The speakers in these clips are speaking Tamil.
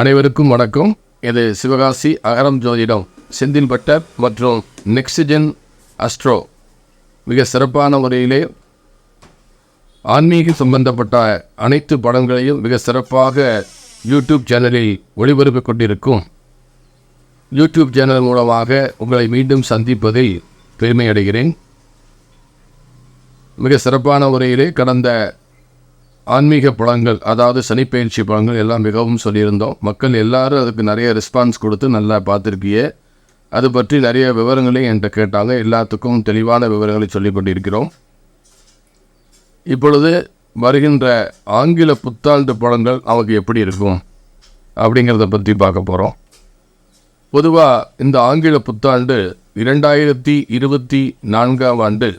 அனைவருக்கும் வணக்கம். இது சிவகாசி அகரம் ஜோதிடம் செந்தில் பட்டர் மற்றும் நெக்ஸ்ட்ஜென் அஸ்ட்ரோ மிக சிறப்பான முறையிலே ஆன்மீக சம்பந்தப்பட்ட அனைத்து படங்களையும் மிக சிறப்பாக யூடியூப் சேனலில் ஒளிபரப்பிக் கொண்டிருக்கும் யூடியூப் சேனல் மூலமாக உங்களை மீண்டும் சந்திப்பதில் பெருமை அடைகிறேன். மிக சிறப்பான முறையிலே கடந்த ஆன்மீக படங்கள், அதாவது சனிப்பயிற்சி படங்கள் எல்லாம் மிகவும் சொல்லியிருந்தோம். மக்கள் எல்லாரும் அதுக்கு நிறைய ரெஸ்பான்ஸ் கொடுத்து நல்லா பார்த்துருக்கிய, அது பற்றி நிறைய விவரங்களையும் என்கிட்ட கேட்டாங்க. எல்லாத்துக்கும் தெளிவான விவரங்களை சொல்லிக் கொண்டிருக்கிறோம். இப்பொழுது வருகின்ற ஆங்கில புத்தாண்டு படங்கள் நமக்கு எப்படி இருக்கும் அப்படிங்கிறத பற்றி பார்க்க போகிறோம். பொதுவாக இந்த ஆங்கில புத்தாண்டு 2024ஆம் ஆண்டு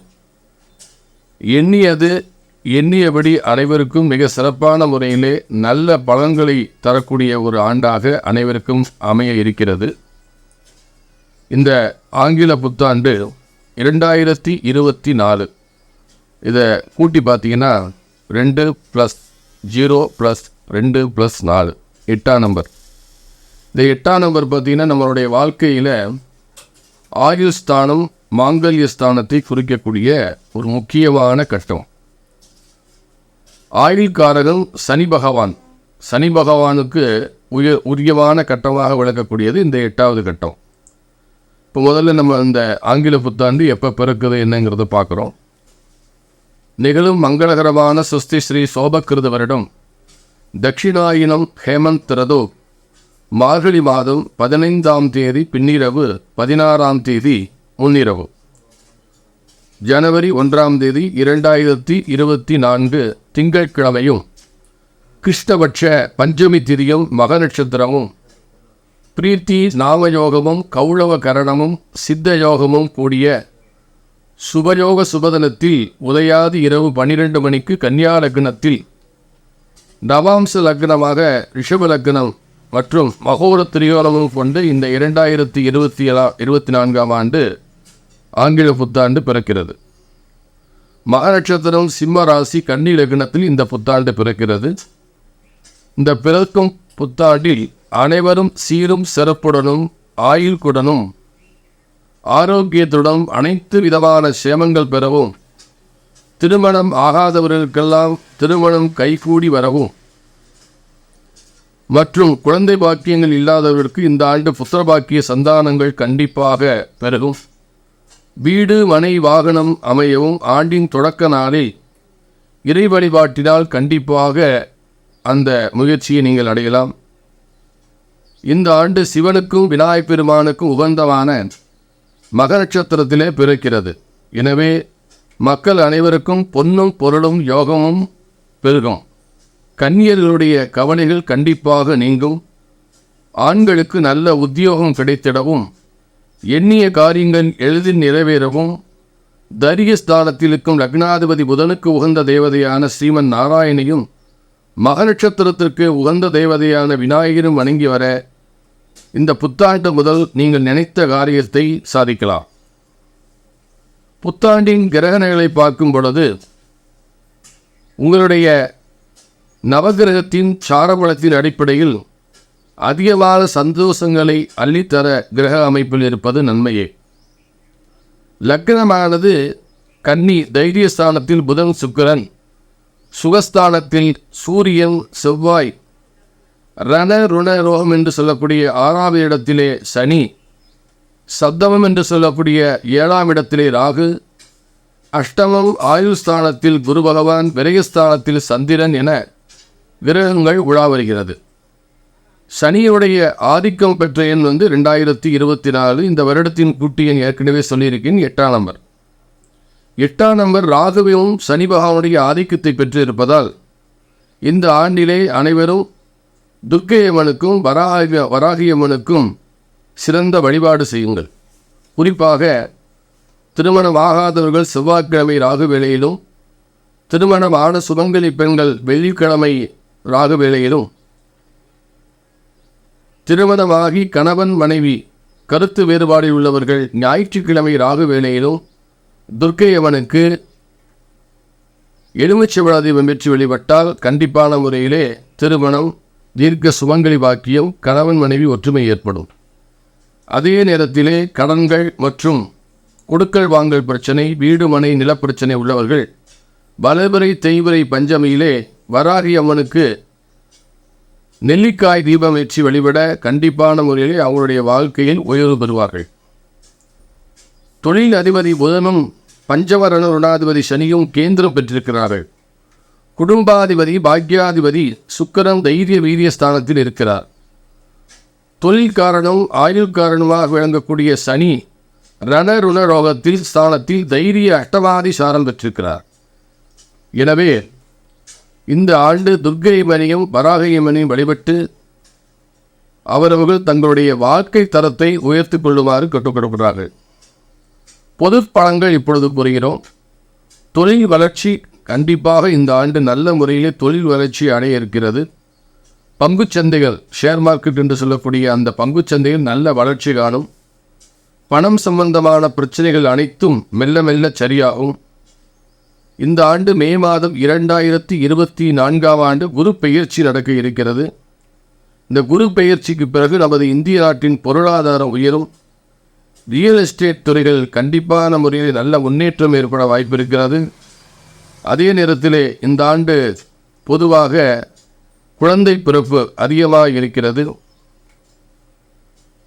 எண்ணியபடி அனைவருக்கும் மிக சிறப்பான முறையிலே நல்ல பலன்களை தரக்கூடிய ஒரு ஆண்டாக அனைவருக்கும் அமைய இருக்கிறது. இந்த ஆங்கில புத்தாண்டு 2024 இதை கூட்டி பார்த்தீங்கன்னா 2+0+2+4 8ஆம் நம்பர். இந்த 8ஆம் நம்பர் பார்த்திங்கன்னா நம்மளுடைய வாழ்க்கையில் ஆயுள் ஸ்தானம், மாங்கல்ய ஸ்தானத்தை குறிக்கக்கூடிய ஒரு முக்கியமான கட்டம். ஆயுள்காரகன் சனி பகவான். சனி பகவானுக்கு உரியமான கட்டமாக விளக்கக்கூடியது இந்த 8வது கட்டம். இப்போ முதல்ல நம்ம இந்த ஆங்கில புத்தாண்டு எப்போ பிறக்குது என்னங்கிறத பார்க்குறோம். நிகழும் மங்களகரமான சுஸ்தி ஸ்ரீ சோபக்கிருத வருடம் தட்சிணாயினம் ஹேமந்த் ரதோ மார்கழி மாதம் 15ஆம் தேதி பின்னிரவு 16ஆம் தேதி முன்னிரவு, ஜனவரி 1ஆம் தேதி 2024 திங்கட்கிழமையும், கிருஷ்ணபட்ச பஞ்சமி திதியும் மக நட்சத்திரமும், பிரீத்தி நாமயோகமும் கௌளவ கரணமும் சித்த யோகமும் கூடிய சுபயோக சுபதனத்தில் உதயாதி இரவு 12 மணிக்கு கன்னியா லக்னத்தில், நவாம்ச லக்னமாக ரிஷப லக்னம் மற்றும் மகோர திரியோலமும் கொண்டு இந்த 2024ஆம் ஆண்டு ஆங்கில புத்தாண்டு பிறக்கிறது. மக நட்சத்திரம் சிம்ம ராசி கன்னி லக்னத்தில் இந்த புத்தாண்டு பிறக்கிறது. இந்த பிறக்கும் புத்தாண்டில் அனைவரும் சீரும் சிறப்புடனும் ஆயுள்குடனும் ஆரோக்கியத்துடன் அனைத்து விதமான சேமங்கள் பெறவும், திருமணம் ஆகாதவர்களுக்கெல்லாம் திருமணம் கைகூடி வரவும் மற்றும் குழந்தை பாக்கியங்கள் இல்லாதவர்களுக்கு இந்த ஆண்டு புத்திர பாக்கிய சந்தானங்கள் கண்டிப்பாக பெருகும். வீடு மனை வாகனம் அமையவும் ஆண்டின் தொடக்க நாளில் இறை வழிபாட்டினால் கண்டிப்பாக அந்த முயற்சியை நீங்கள் அடையலாம். இந்த ஆண்டு சிவனுக்கும் விநாயகப் பெருமானுக்கும் உகந்தமான மக நட்சத்திரத்திலே பிறக்கிறது. எனவே மக்கள் அனைவருக்கும் பொன்னும் பொருளும் யோகமும் பெருகும். கன்னியர்களுடைய கவலைகள் கண்டிப்பாக நீங்கும். ஆண்களுக்கு நல்ல உத்தியோகம் கிடைத்திடவும், எண்ணிய காரியங்கள் எளிதில் நிறைவேறவும், தரியஸ்தானத்தில் இருக்கும் லக்னாதிபதி புதனுக்கு உகந்த தேவதையான ஸ்ரீமன் நாராயணையும் மக நட்சத்திரத்திற்கு உகந்த தேவதையான விநாயகரும் வணங்கி வர இந்த புத்தாண்டு முதல் நீங்கள் நினைத்த காரியத்தை சாதிக்கலாம். புத்தாண்டின் கிரகணங்களை பார்க்கும் பொழுது உங்களுடைய நவகிரகத்தின் சாரபலத்தின் அடிப்படையில் அதிகமான சந்தோஷங்களை அள்ளித்தர கிரக அமைப்பில் இருப்பது நன்மையே. லக்னமானது கன்னி தைரியஸ்தானத்தில் புதன் சுக்கிரன், சுகஸ்தானத்தில் சூரியன் செவ்வாய், ரண ருண ரோகம் என்று சொல்லக்கூடிய 6ஆம் இடத்திலே சனி, சப்தமம் என்று சொல்லக்கூடிய 7ஆம் இடத்திலே ராகு, அஷ்டமம் ஆயுள் ஸ்தானத்தில் குரு பகவான், விரயஸ்தானத்தில் சந்திரன் என கிரகங்கள் உலா வருகிறது. சனியுடைய ஆதிக்கம் பெற்ற எண் 2024. இந்த வருடத்தின் கூட்டி எண் ஏற்கனவே சொல்லியிருக்கேன், 8ஆம் நம்பர். 8ஆம் நம்பர் ராகுவும் சனி பகவானுடைய ஆதிக்கத்தை பெற்று இருப்பதால் இந்த ஆண்டிலே அனைவரும் துர்க்கையம்மனுக்கும் வராகியம்மனுக்கும் சிறந்த வழிபாடு செய்யுங்கள். குறிப்பாக திருமணம் ஆகாதவர்கள் செவ்வாய்க்கிழமை ராகு வேளையிலும், திருமணமான சுமங்கலி பெண்கள் வெள்ளிக்கிழமை ராகு வேளையிலும், திருமணமாகி கணவன் மனைவி கருத்து வேறுபாடில் உள்ளவர்கள் ஞாயிற்றுக்கிழமை ராகு வேளையிலும் துர்க்கையம்மனுக்கு எலுமிச்சை விழாதீபம் பெற்று வழிபட்டால் கண்டிப்பான முறையிலே திருமணம் தீர்க்க சுமங்கலி பாக்கியம், கணவன் மனைவி ஒற்றுமை ஏற்படும். அதே நேரத்திலே கடன்கள் மற்றும் கொடுக்கல் வாங்கல் பிரச்சனை, வீடு மனை நிலப்பிரச்சனை உள்ளவர்கள் வளர்பிறை தேய்பிறை பஞ்சமியிலே வராகி அம்மனுக்கு நெல்லிக்காய் தீபம் ஏற்றி வழிபட கண்டிப்பான முறையிலே அவங்களுடைய வாழ்க்கையில் உயர்வு பெறுவார்கள். தொழில் அதிபதி புதனும் பஞ்சவரண ருணாதிபதி சனியும் கேந்திரம் பெற்றிருக்கிறார்கள். குடும்பாதிபதி பாக்யாதிபதி சுக்கிரன் தைரிய வீரிய ஸ்தானத்தில் இருக்கிறார். தொழில் காரணம் ஆயுள் காரணமாக விளங்கக்கூடிய சனி ரணருண ரோகத்தில் ஸ்தானத்தில் தைரிய அஷ்டமாதி சாரம் பெற்றிருக்கிறார். எனவே இந்த ஆண்டு துர்க்கை மணியும் வராகை மணியும் வழிபட்டு அவரவர்கள் தங்களுடைய வாழ்க்கை தரத்தை உயர்த்தி கொள்ளுமாறு கற்றுக்கொடுக்கிறார்கள். பொது பலன்கள் இப்பொழுது கூறுகிறோம். தொழில் வளர்ச்சி கண்டிப்பாக இந்த ஆண்டு நல்ல முறையிலே தொழில் வளர்ச்சி அடைய இருக்கிறது. பங்குச்சந்தைகள், ஷேர் மார்க்கெட் என்று சொல்லக்கூடிய அந்த பங்குச்சந்தைகள் நல்ல வளர்ச்சி காணும். பணம் சம்பந்தமான பிரச்சனைகள் அனைத்தும் மெல்ல மெல்ல சரியாகும். இந்த ஆண்டு மே மாதம் 2024 குரு பெயர்ச்சி நடக்க இருக்கிறது. இந்த குரு பெயர்ச்சிக்கு பிறகு நமது இந்திய நாட்டின் பொருளாதாரம் உயரும். ரியல் எஸ்டேட் துறைகள் கண்டிப்பான முறையில் நல்ல முன்னேற்றம் ஏற்பட வாய்ப்பு இருக்கிறது. அதே நேரத்திலே இந்த ஆண்டு பொதுவாக குழந்தை பிறப்பு அதிகமாக இருக்கிறது.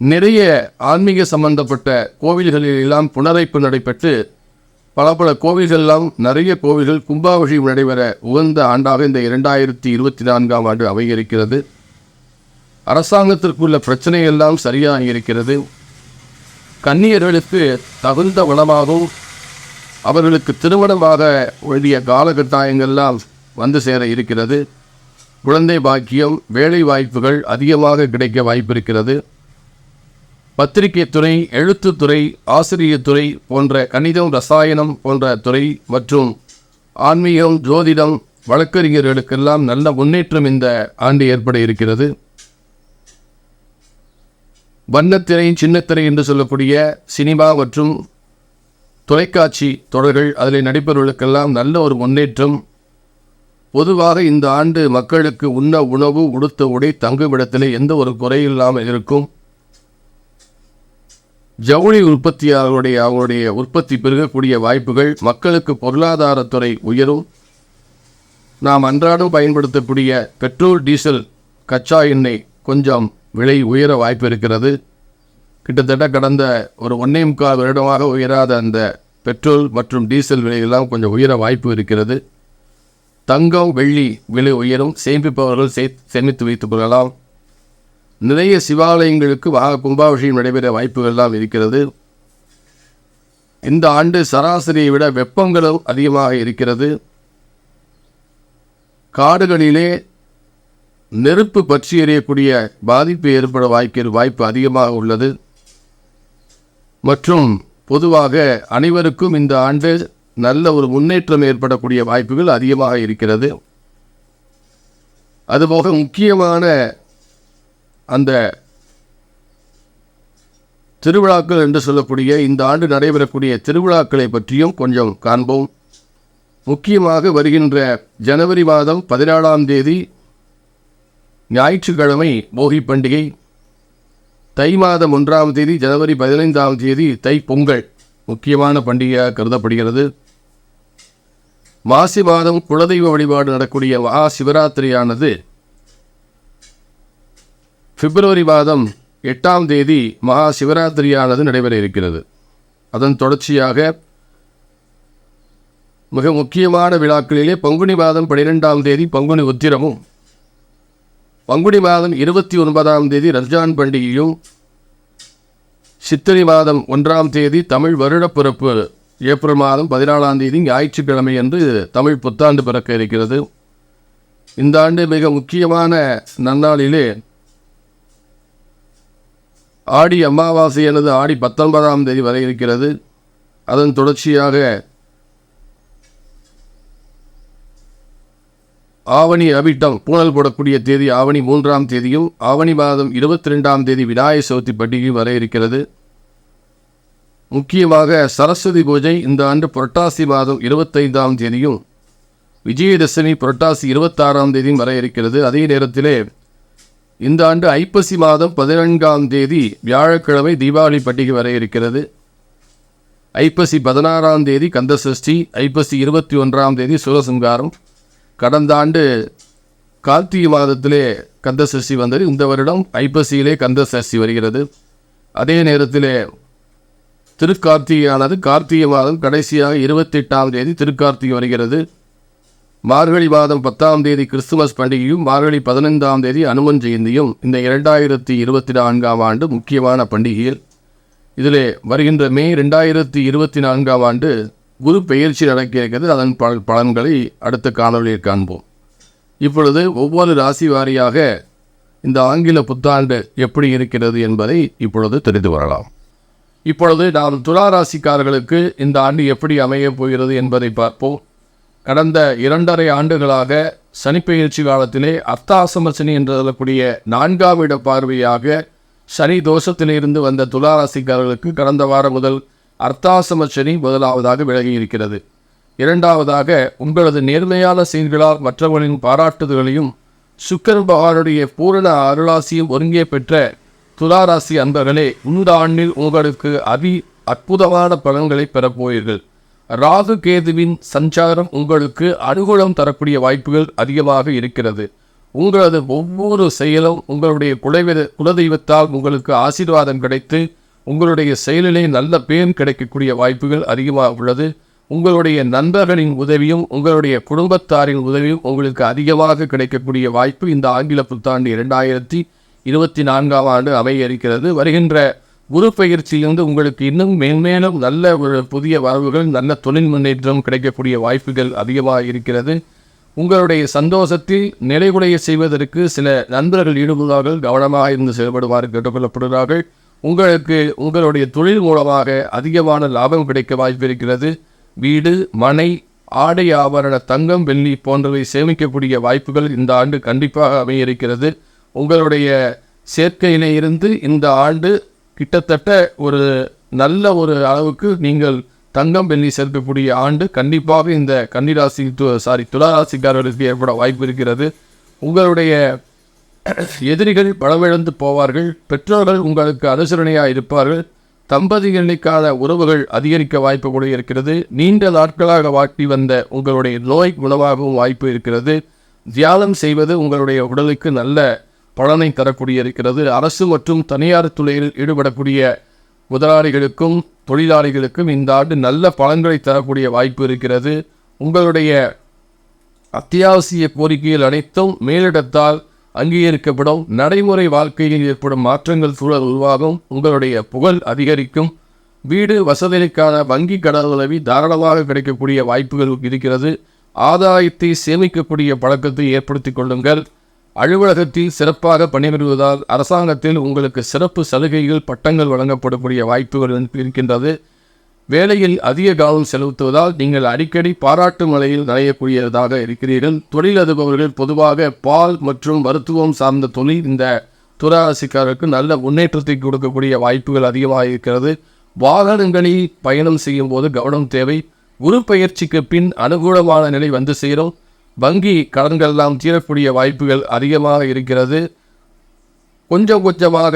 நிறைய ஆன்மீக சம்பந்தப்பட்ட கோவில்களில் எல்லாம் புனரைப்பு நடைபெற்று பல கோவில்களெல்லாம் நிறைய கோவில்கள் கும்பாபிஷேகம் நடைபெற உகந்த ஆண்டாக இந்த 2024 அமைய இருக்கிறது. அரசாங்கத்திற்குள்ள பிரச்சனை எல்லாம் சரியாக இருக்கிறது. கன்னியர்களுக்கு தகுந்த வளமாகவும் அவர்களுக்கு திருமணமாக வேண்டிய காலகட்டாயங்கள்லாம் வந்து சேர இருக்கிறது. குழந்தை பாக்கியம், வேலை வாய்ப்புகள் அதிகமாக கிடைக்க வாய்ப்பிருக்கிறது. பத்திரிகை துறை, எழுத்துத்துறை, ஆசிரியத்துறை போன்ற கணிதம், ரசாயனம் போன்ற துறை மற்றும் ஆன்மீகம், ஜோதிடம், வழக்கறிஞர்களுக்கெல்லாம் நல்ல முன்னேற்றம் இந்த ஆண்டு ஏற்பட இருக்கிறது. வண்ணத்திரை, சின்னத்திரை என்று சொல்லக்கூடிய சினிமா மற்றும் தொலைக்காட்சி தொடர்கள், அதில் நடிப்பவர்களுக்கெல்லாம் நல்ல ஒரு முன்னேற்றம். பொதுவாக இந்த ஆண்டு மக்களுக்கு உண்ண உணவு, உடுத்த உடை, தங்குமிடத்திலே எந்த ஒரு குறையில்லாமல் இருக்கும். ஜவுளி உற்பத்தியாளர்களுடைய அவங்களுடைய உற்பத்தி பெருகக்கூடிய வாய்ப்புகள், மக்களுக்கு பொருளாதாரத்துறை உயரும். நாம் அன்றாடம் பயன்படுத்தக்கூடிய பெட்ரோல், டீசல், கச்சா எண்ணெய் கொஞ்சம் விலை உயர வாய்ப்பு இருக்கிறது. கிட்டத்தட்ட கடந்த ஒரு 1.25 வருடமாக உயராத அந்த பெட்ரோல் மற்றும் டீசல் விலையெல்லாம் கொஞ்சம் உயர வாய்ப்பு இருக்கிறது. தங்கம், வெள்ளி விலை உயரும். சேமிப்பவர்கள் சேமித்து வைத்துக் கொள்ளலாம். நிறைய சிவாலயங்களுக்கு கும்பாபிஷேகம் நடைபெற வாய்ப்புகள்லாம் இருக்கிறது. இந்த ஆண்டு சராசரியை விட வெப்பங்களும் அதிகமாக இருக்கிறது. காடுகளிலே நெருப்பு பற்றி எறியக்கூடிய பாதிப்பு ஏற்பட வாய்ப்பு அதிகமாக உள்ளது. மற்றும் பொதுவாக அனைவருக்கும் இந்த ஆண்டு நல்ல ஒரு முன்னேற்றம் ஏற்படக்கூடிய வாய்ப்புகள் அதிகமாக இருக்கிறது. அதுபோக முக்கியமான அந்த திருவிழாக்கள் என்று சொல்லக்கூடிய இந்த ஆண்டு நடைபெறக்கூடிய திருவிழாக்களை பற்றியும் கொஞ்சம் காண்போம். முக்கியமாக வருகின்ற ஜனவரி மாதம் 17ஆம் தேதி ஞாயிற்றுக்கிழமை போகி பண்டிகை. தை மாதம் 1ஆம் தேதி ஜனவரி 15ஆம் தேதி தை பொங்கல் முக்கியமான பண்டிகையாக கருதப்படுகிறது. மாசி மாதம் குலதெய்வ வழிபாடு நடக்கூடிய மகா சிவராத்திரியானது பிப்ரவரி மாதம் 8ஆம் தேதி மகா சிவராத்திரியானது நடைபெற இருக்கிறது. அதன் தொடர்ச்சியாக மிக முக்கியமான விழாக்களிலே பங்குனி மாதம் 12ஆம் தேதி பங்குனி உத்திரமும், பங்குனி மாதம் 29ஆம் தேதி ரம்ஜான் பண்டிகையும், சித்திரை மாதம் 1ஆம் தேதி தமிழ் வருடப்பிறப்பு, ஏப்ரல் மாதம் 14ஆம் தேதி ஞாயிற்றுக்கிழமை என்று தமிழ் புத்தாண்டு பிறக்க இருக்கிறது. இந்த ஆண்டு மிக முக்கியமான நன்னாளிலே ஆடி அமாவாசையானது ஆடி 19ஆம் தேதி வரை இருக்கிறது. அதன் தொடர்ச்சியாக ஆவணி அவிட்டம் பூனல் போடக்கூடிய தேதி ஆவணி 3ஆம் தேதியும், ஆவணி மாதம் 22ஆம் தேதி விநாயகர் சதுர்த்தி பண்டிகையும் வர இருக்கிறது. முக்கியமாக சரஸ்வதி பூஜை இந்த ஆண்டு புரட்டாசி மாதம் 25ஆம் தேதியும், விஜயதசமி புரட்டாசி 26ஆம் தேதியும் வர இருக்கிறது. அதே நேரத்திலே இந்த ஆண்டு ஐப்பசி மாதம் 14ஆம் தேதி வியாழக்கிழமை தீபாவளி பண்டிகை வர இருக்கிறது. ஐப்பசி 16ஆம் தேதி கந்தசஷ்டி, ஐப்பசி 21ஆம் தேதி சூரசம்ஹாரம். கடந்த ஆண்டு கார்த்திகை மாதத்திலே கந்தசஷ்டி வந்தது. இந்த வருடம் ஐப்பசியிலே கந்தசஷ்டி வருகிறது. அதே நேரத்திலே திருக்கார்த்திகையானது கார்த்திகை மாதம் கடைசியாக 28ஆம் தேதி திருக்கார்த்திகை வருகிறது. மார்கழி மாதம் 10ஆம் தேதி கிறிஸ்துமஸ் பண்டிகையும் மார்கழி 15ஆம் தேதி அனுமன் ஜெயந்தியும் இந்த 2024ஆம் ஆண்டு முக்கியமான பண்டிகைகள். இதில் வருகின்ற மே 2024ஆம் ஆண்டு குரு பெயர்ச்சி நடக்க இருக்கிறது. அதன் பலன்களை அடுத்த காணொலியில் காண்போம். இப்பொழுது ஒவ்வொரு ராசி வாரியாக இந்த ஆங்கில புத்தாண்டு எப்படி இருக்கிறது என்பதை இப்பொழுது தெரிந்து வரலாம். இப்பொழுது நாம் துலா ராசிக்காரர்களுக்கு இந்த ஆண்டு எப்படி அமையப் போகிறது என்பதை பார்ப்போம். கடந்த 2.5 ஆண்டுகளாக சனிப்பெயர்ச்சி காலத்திலே அர்த்தாசம சனி என்று சொல்லக்கூடிய 4ஆம் இட பார்வையாக சனி தோஷத்திலிருந்து வந்த துலா ராசிக்காரர்களுக்கு கடந்த வாரம் முதல் அர்த்தாசம சனி முதலாவதாக விலகி இருக்கிறது. இரண்டாவதாக உங்களது நேர்மையான செயல்களால் மற்றவர்களின் பாராட்டுதல்களையும் சுக்கிரன் பகவானுடைய பூரண அருளாசியும் ஒருங்கே பெற்ற துளாராசி அன்பர்களே, இந்த ஆண்டில் உங்களுக்கு அற்புதமான பலன்களை பெறப்போவீர்கள். ராகு கேதுவின் சஞ்சாரம் உங்களுக்கு அனுகூலம் தரக்கூடிய வாய்ப்புகள் அதிகமாக இருக்கிறது. உங்களது ஒவ்வொரு செயலும் உங்களுடைய குலதெய்வத்தால் உங்களுக்கு ஆசீர்வாதம் கிடைத்து உங்களுடைய செயலிலே நல்ல பேர் கிடைக்கக்கூடிய வாய்ப்புகள் அதிகமாக உள்ளது. உங்களுடைய நண்பர்களின் உதவியும் உங்களுடைய குடும்பத்தாரின் உதவியும் உங்களுக்கு அதிகமாக கிடைக்கக்கூடிய வாய்ப்பு இந்த ஆங்கில புத்தாண்டு 2024ஆம் ஆண்டு அமைய இருக்கிறது. வருகின்ற குரு பயிற்சியிலிருந்து உங்களுக்கு இன்னும் மேன்மேலும் நல்ல ஒரு புதிய வரவுகள், நல்ல தொழில் முன்னேற்றம் கிடைக்கக்கூடிய வாய்ப்புகள் அதிகமாக இருக்கிறது. உங்களுடைய சந்தோஷத்தில் நிலைகுலைய செய்வதற்கு சில நண்பர்கள் ஈடுபடுவார்கள். கவனமாக இருந்து செயல்படுமாறு கேட்டுக்கொள்ளப்படுகிறார்கள். உங்களுக்கு உங்களுடைய தொழில் மூலமாக அதிகமான லாபம் கிடைக்க வாய்ப்பு இருக்கிறது. வீடு, மனை, ஆடை ஆபரண, தங்கம், வெள்ளி போன்றவை சேமிக்கக்கூடிய வாய்ப்புகள் இந்த ஆண்டு கண்டிப்பாக அமைய இருக்கிறது. உங்களுடைய சேர்க்கையிலே இருந்து இந்த ஆண்டு கிட்டத்தட்ட ஒரு நல்ல ஒரு அளவுக்கு நீங்கள் தங்கம் வெள்ளி சேர்க்கக்கூடிய ஆண்டு கண்டிப்பாக இந்த துளாராசிக்காரர்களுக்கு ஏற்பட வாய்ப்பு இருக்கிறது. உங்களுடைய எதிரிகள் பலமிழந்து போவார்கள். பெற்றோர்கள் உங்களுக்கு அனுசரணையாக இருப்பார்கள். தம்பதிகளுக்கான உறவுகள் அதிகரிக்க வாய்ப்பு கூட இருக்கிறது. நீண்ட நாட்களாக வாட்டி வந்த உங்களுடைய நோய் குணமாகவும் வாய்ப்பு இருக்கிறது. தியானம் செய்வது உங்களுடைய உடலுக்கு நல்ல பலனை தரக்கூடிய இருக்கிறது. அரசு மற்றும் தனியார் துறையில் ஈடுபடக்கூடிய முதலாளிகளுக்கும் தொழிலாளிகளுக்கும் இந்த ஆண்டு நல்ல பலன்களை தரக்கூடிய வாய்ப்பு இருக்கிறது. உங்களுடைய அத்தியாவசிய கோரிக்கைகள் அனைத்தும் மேலிடத்தால் அங்கீகரிக்கப்படும். நடைமுறை வாழ்க்கையில் ஏற்படும் மாற்றங்கள் சூழல் உருவாகும். உங்களுடைய புகழ் அதிகரிக்கும். வீடு வசதிக்கான வங்கி கடன் உதவி தாராளமாக கிடைக்கக்கூடிய வாய்ப்புகள் இருக்கிறது. ஆதாயத்தை சேமிக்கக்கூடிய பழக்கத்தை ஏற்படுத்திக் கொள்ளுங்கள். அலுவலகத்தில் சிறப்பாக பணிபுரிவதால் அரசாங்கத்தில் உங்களுக்கு சிறப்பு சலுகைகள், பட்டங்கள் வழங்கப்படக்கூடிய வாய்ப்புகள் இருக்கின்றது. வேலையில் அதிக கவனம் செலுத்துவதால் நீங்கள் அடிக்கடி பாராட்டு மழையில் நனையக்கூடியதாக இருக்கிறீர்கள். தொழிலதிபர்கள் பொதுவாக பால் மற்றும் மருத்துவம் சார்ந்த தொழில் இந்த துளாராசிக்காரருக்கு நல்ல முன்னேற்றத்தை கொடுக்கக்கூடிய வாய்ப்புகள் அதிகமாக இருக்கிறது. வாகனங்களில் பயணம் செய்யும் போது கவனம் தேவை. குரு பயிற்சிக்கு பின் அனுகூலமான நிலை வந்து சேரும். வங்கி கடன்களெல்லாம் தீரக்கூடிய வாய்ப்புகள் அதிகமாக இருக்கிறது. கொஞ்சம் கொஞ்சமாக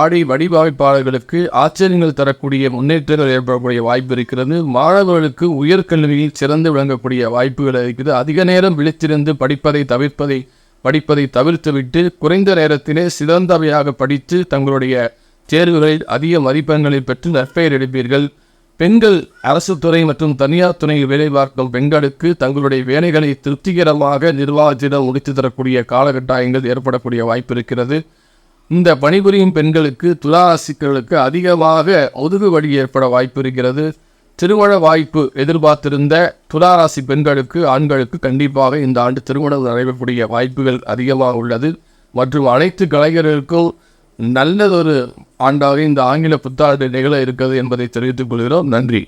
ஆடை வடிவமைப்பாளர்களுக்கு ஆச்சரியங்கள் தரக்கூடிய முன்னேற்றங்கள் ஏற்படக்கூடிய வாய்ப்பு இருக்கிறது. மாணவர்களுக்கு உயர்கல்வியில் சிறந்து விளங்கக்கூடிய வாய்ப்புகள் இருக்கிறது. அதிக நேரம் விழித்திருந்து படிப்பதை தவிர்த்துவிட்டு குறைந்த நேரத்திலே சிறந்தவையாக படித்து தங்களுடைய தேர்வுகளில் அதிக மதிப்பெண்களை பெற்று நற்பெயர் எடுப்பீர்கள். பெண்கள் அரசு துறை மற்றும் தனியார் துறையில் வேலை பார்க்கும் பெண்களுக்கு தங்களுடைய வேலைகளை திருப்திகரமாக நிர்வாகத்திடம் முடித்து தரக்கூடிய காலகட்டாயங்கள் ஏற்படக்கூடிய வாய்ப்பு இருக்கிறது. இந்த பணிபுரியும் பெண்களுக்கு துளாராசிக்களுக்கு அதிகமாக முதுகு வலி ஏற்பட வாய்ப்பு இருக்கிறது. திருமண வாய்ப்பு எதிர்பார்த்திருந்த துளாராசி பெண்களுக்கு, ஆண்களுக்கு கண்டிப்பாக இந்த ஆண்டு திருமணம் நடைபெறக்கூடிய வாய்ப்புகள் அதிகமாக உள்ளது. மற்றும் அனைத்து கலைஞர்களுக்கும் நல்லதொரு ஆண்டாக இந்த ஆங்கில புத்தாண்டு நிகழ இருக்கிறது என்பதை தெரிவித்துக் கொள்கிறோம். நன்றி.